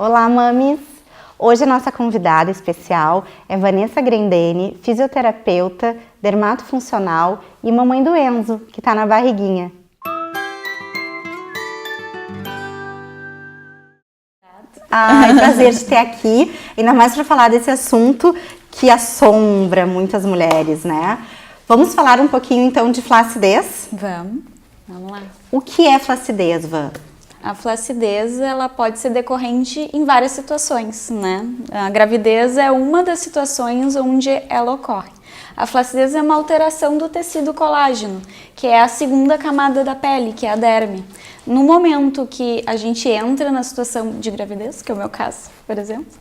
Olá, mames! Hoje a nossa convidada especial é Vanessa Grendene, fisioterapeuta, dermatofuncional e mamãe do Enzo, que está na barriguinha. É prazer te ter aqui, ainda mais para falar desse assunto que assombra muitas mulheres, né? Vamos falar um pouquinho então de flacidez? Vamos lá. O que é flacidez, Van? A flacidez, ela pode ser decorrente em várias situações, né? A gravidez é uma das situações onde ela ocorre. A flacidez é uma alteração do tecido colágeno, que é a segunda camada da pele, que é a derme. No momento que a gente entra na situação de gravidez, que é o meu caso, por exemplo,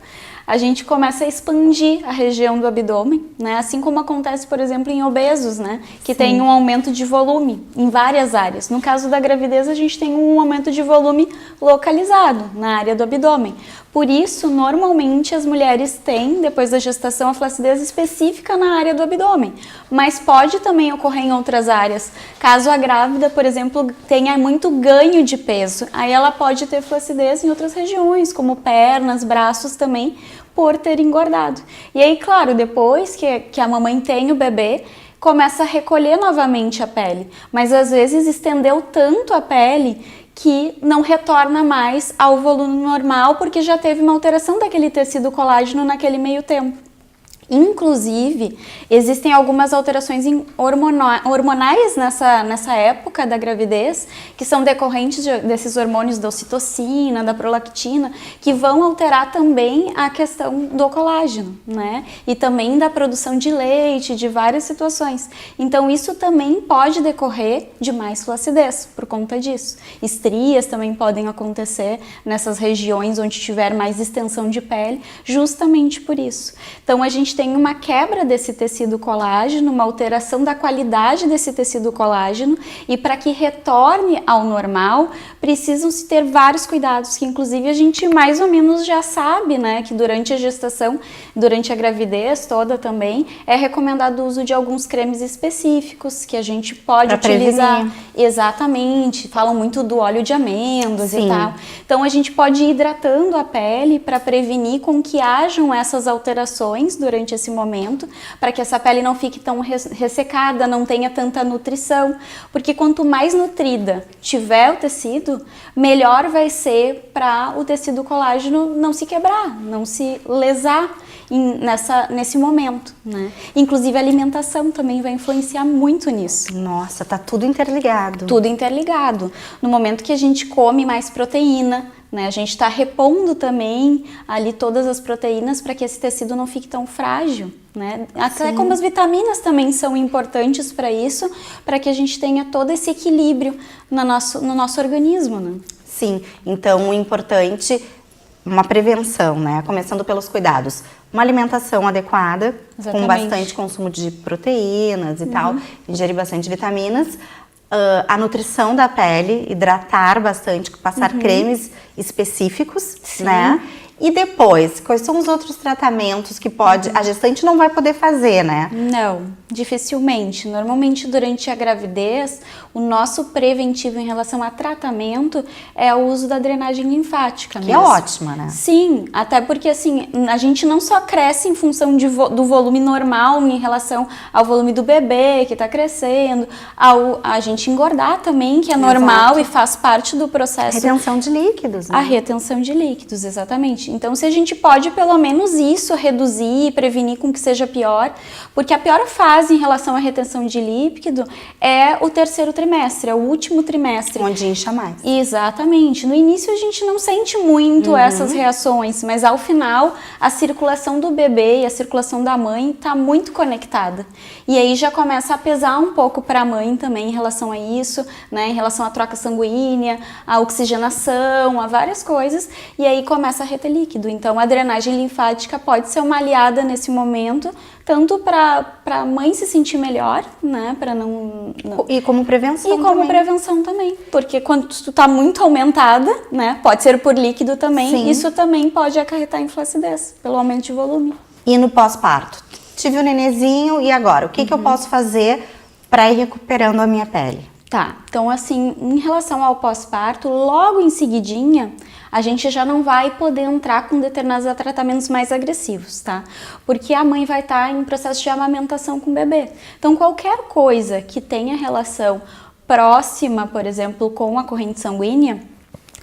a gente começa a expandir a região do abdômen, né? Assim como acontece, por exemplo, em obesos, né? Que tem um aumento de volume em várias áreas. No caso da gravidez, a gente tem um aumento de volume localizado na área do abdômen. Por isso, normalmente, as mulheres têm, depois da gestação, a flacidez específica na área do abdômen. Mas pode também ocorrer em outras áreas. Caso a grávida, por exemplo, tenha muito ganho de peso, aí ela pode ter flacidez em outras regiões, como pernas, braços também, por ter engordado. E aí, claro, depois que a mamãe tem o bebê, começa a recolher novamente a pele. Mas às vezes estendeu tanto a pele que não retorna mais ao volume normal, porque já teve uma alteração daquele tecido colágeno naquele meio tempo. Inclusive, existem algumas alterações hormonais nessa época da gravidez, que são decorrentes desses hormônios da ocitocina, da prolactina, que vão alterar também a questão do colágeno, né? E também da produção de leite, de várias situações. Então, isso também pode decorrer de mais flacidez por conta disso. Estrias também podem acontecer nessas regiões onde tiver mais extensão de pele, justamente por isso. Então, a gente tem uma quebra desse tecido colágeno, uma alteração da qualidade desse tecido colágeno, e para que retorne ao normal, precisam-se ter vários cuidados, que inclusive a gente mais ou menos já sabe, né, que durante a gestação, durante a gravidez toda também, é recomendado o uso de alguns cremes específicos que a gente pode utilizar. Prevenir. Exatamente, falam muito do óleo de amêndoas e tal. Então a gente pode ir hidratando a pele para prevenir com que hajam essas alterações durante esse momento, para que essa pele não fique tão ressecada, não tenha tanta nutrição, porque quanto mais nutrida tiver o tecido, melhor vai ser para o tecido colágeno não se quebrar, não se lesar nesse momento, né? Inclusive a alimentação também vai influenciar muito nisso. Nossa, tá tudo interligado. Tudo interligado. No momento que a gente come mais proteína, né, a gente está repondo também ali todas as proteínas para que esse tecido não fique tão frágil, né? Até como as vitaminas também são importantes para isso, para que a gente tenha todo esse equilíbrio no nosso organismo, né? Sim, então o importante, uma prevenção, né? Começando pelos cuidados. Uma alimentação adequada, com bastante consumo de proteínas e tal, ingerir bastante vitaminas. A nutrição da pele, hidratar bastante, passar cremes específicos, né? E depois, quais são os outros tratamentos que a gestante não vai poder fazer, né? Não, dificilmente. Normalmente, durante a gravidez, o nosso preventivo em relação a tratamento é o uso da drenagem linfática. Que é ótima, né? Sim, até porque assim, a gente não só cresce em função do volume normal em relação ao volume do bebê que está crescendo, a gente engordar também, que é normal e faz parte do processo. Retenção de líquidos, né? A retenção de líquidos, exatamente. Então, se a gente pode, pelo menos isso, reduzir e prevenir com que seja pior, porque a pior fase em relação à retenção de líquido é o terceiro trimestre, é o último trimestre. Onde incha mais. Exatamente. No início a gente não sente muito essas reações, mas ao final a circulação do bebê e a circulação da mãe está muito conectada. E aí já começa a pesar um pouco para a mãe também em relação a isso, né? Em relação à troca sanguínea, à oxigenação, a várias coisas, e aí começa a reter líquido. Então a drenagem linfática pode ser uma aliada nesse momento, tanto para a mãe se sentir melhor, né, para não... E como prevenção também. E como prevenção também, porque quando tu tá muito aumentada, né, pode ser por líquido também, isso também pode acarretar em flacidez, pelo aumento de volume. E no pós-parto? Tive um nenenzinho e agora? O que eu posso fazer para ir recuperando a minha pele? Tá, então assim, em relação ao pós-parto, logo em seguidinha, a gente já não vai poder entrar com determinados tratamentos mais agressivos, tá? Porque a mãe vai estar em processo de amamentação com o bebê. Então, qualquer coisa que tenha relação próxima, por exemplo, com a corrente sanguínea,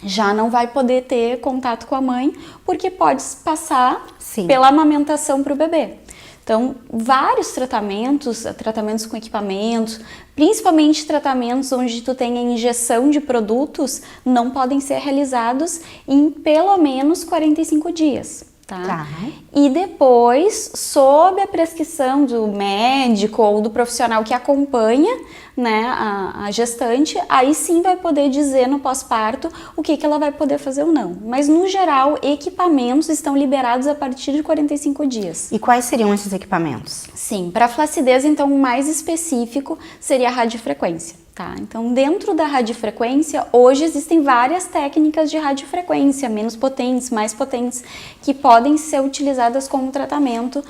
já não vai poder ter contato com a mãe, porque pode passar pela amamentação para o bebê. Então, vários tratamentos com equipamentos, principalmente tratamentos onde tu tem a injeção de produtos, não podem ser realizados em pelo menos 45 dias. Tá? E depois, sob a prescrição do médico ou do profissional que acompanha, né, a gestante, aí sim vai poder dizer no pós-parto o que ela vai poder fazer ou não. Mas, no geral, equipamentos estão liberados a partir de 45 dias. E quais seriam esses equipamentos? Sim, para flacidez, então, o mais específico seria a radiofrequência. Tá, então dentro da radiofrequência, hoje existem várias técnicas de radiofrequência, menos potentes, mais potentes, que podem ser utilizadas como tratamento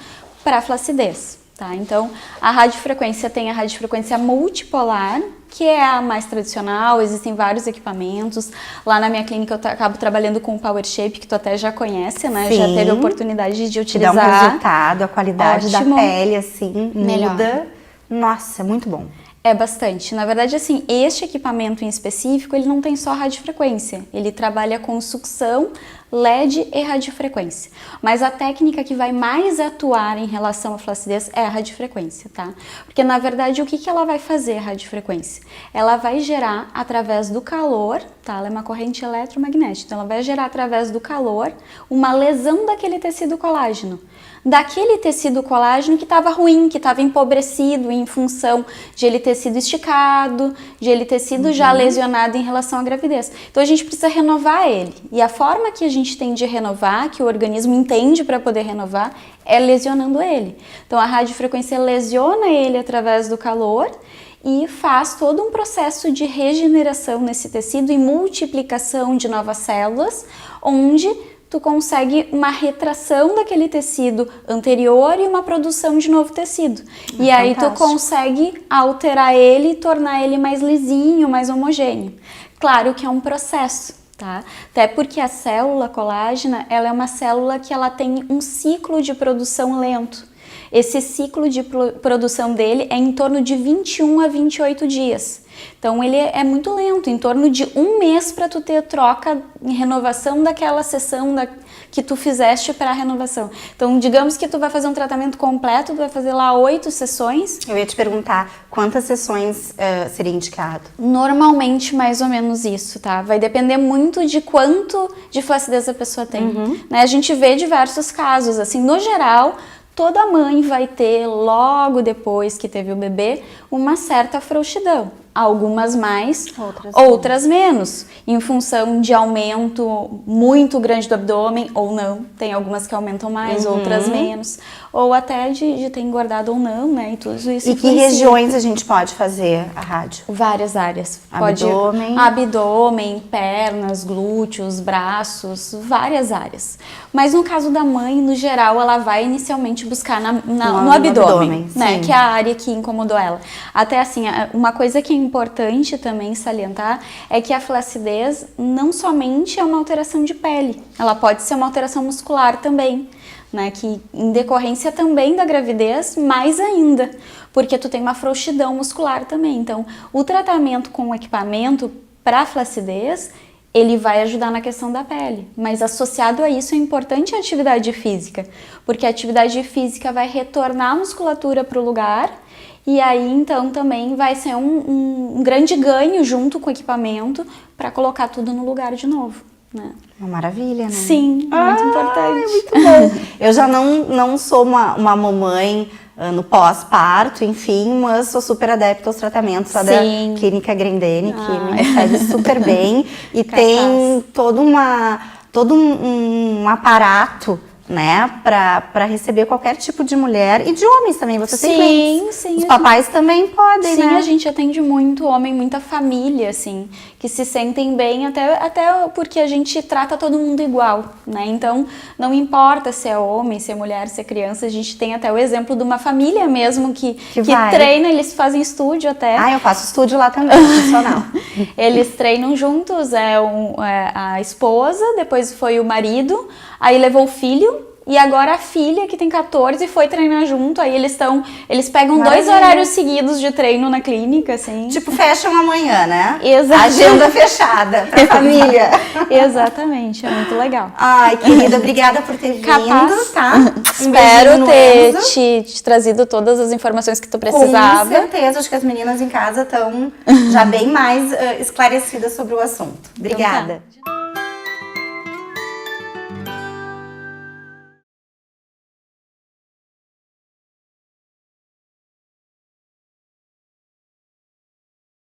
para flacidez. Tá? Então a radiofrequência tem a radiofrequência multipolar, que é a mais tradicional, existem vários equipamentos. Lá na minha clínica eu acabo trabalhando com o Power Shape, que tu até já conhece, né? Sim. Já teve a oportunidade de utilizar. Dá um resultado, a qualidade da pele, assim, melhor. Muda. Nossa, muito bom. É bastante. Na verdade, assim, este equipamento em específico, ele não tem só radiofrequência. Ele trabalha com sucção, LED e radiofrequência. Mas a técnica que vai mais atuar em relação à flacidez é a radiofrequência, tá? Porque, na verdade, o que ela vai fazer, a radiofrequência? Ela vai gerar, através do calor, tá? Ela é uma corrente eletromagnética. Então, ela vai gerar, através do calor, uma lesão daquele tecido colágeno. Daquele tecido colágeno que estava ruim, que estava empobrecido em função de ele ter sido esticado, de ele ter sido já lesionado em relação à gravidez. Então a gente precisa renovar ele. E a forma que a gente tem de renovar, que o organismo entende para poder renovar, é lesionando ele. Então a radiofrequência lesiona ele através do calor e faz todo um processo de regeneração nesse tecido e multiplicação de novas células, onde tu consegue uma retração daquele tecido anterior e uma produção de novo tecido. E aí tu consegue alterar ele e tornar ele mais lisinho, mais homogêneo. Claro que é um processo, tá? Até porque a célula colágena, ela é uma célula que ela tem um ciclo de produção lento. Esse ciclo de produção dele é em torno de 21 a 28 dias. Então ele é muito lento, em torno de um mês para tu ter troca e renovação daquela sessão que tu fizeste para a renovação. Então digamos que tu vai fazer um tratamento completo, tu vai fazer lá 8 sessões. Eu ia te perguntar quantas sessões seria indicado? Normalmente mais ou menos isso, tá? Vai depender muito de quanto de flacidez a pessoa tem. Né? A gente vê diversos casos, assim, no geral, toda mãe vai ter, logo depois que teve o bebê, uma certa frouxidão. Algumas mais, outras menos, em função de aumento muito grande do abdômen ou não. Tem algumas que aumentam mais, outras menos. Ou até de ter engordado ou não, né? E tudo isso. E que regiões a gente pode fazer a rádio? Várias áreas. Abdômen, pernas, glúteos, braços, várias áreas. Mas no caso da mãe, no geral, ela vai inicialmente buscar no abdômen, né? Que é a área que incomodou ela. Até assim, uma coisa que é importante também salientar é que a flacidez não somente é uma alteração de pele, ela pode ser uma alteração muscular também, né? Que em decorrência também da gravidez, mais ainda, porque tu tem uma frouxidão muscular também. Então, o tratamento com o equipamento para flacidez, ele vai ajudar na questão da pele, mas associado a isso é importante a atividade física, porque a atividade física vai retornar a musculatura para o lugar. E aí, então, também vai ser um grande ganho junto com o equipamento para colocar tudo no lugar de novo, né? Uma maravilha, né? Sim, muito importante. Muito bom. Eu já não sou uma mamãe no pós-parto, enfim, mas sou super adepta aos tratamentos lá da Clínica Grendene, que me recebe super bem. E tem todo um aparato né, para receber qualquer tipo de mulher e de homens também. Você tem clientes. Sim. Os papais também podem, sim, né? Sim, a gente atende muito homem, muita família, assim, que se sentem bem, até porque a gente trata todo mundo igual, né? Então, não importa se é homem, se é mulher, se é criança, a gente tem até o exemplo de uma família mesmo que treina, eles fazem estúdio até. Ah, eu faço estúdio lá também, profissional. Eles treinam juntos, a esposa, depois foi o marido, aí levou o filho, e agora a filha, que tem 14, foi treinar junto. Aí eles pegam 2 horários seguidos de treino na clínica, assim. Tipo, fecham amanhã, né? Exatamente. Agenda fechada pra família. Exatamente, é muito legal. Ai, querida, obrigada por ter vindo, tá? Espero ter te trazido todas as informações que tu precisava. Com certeza, acho que as meninas em casa estão já bem mais esclarecidas sobre o assunto. Obrigada. Então tá.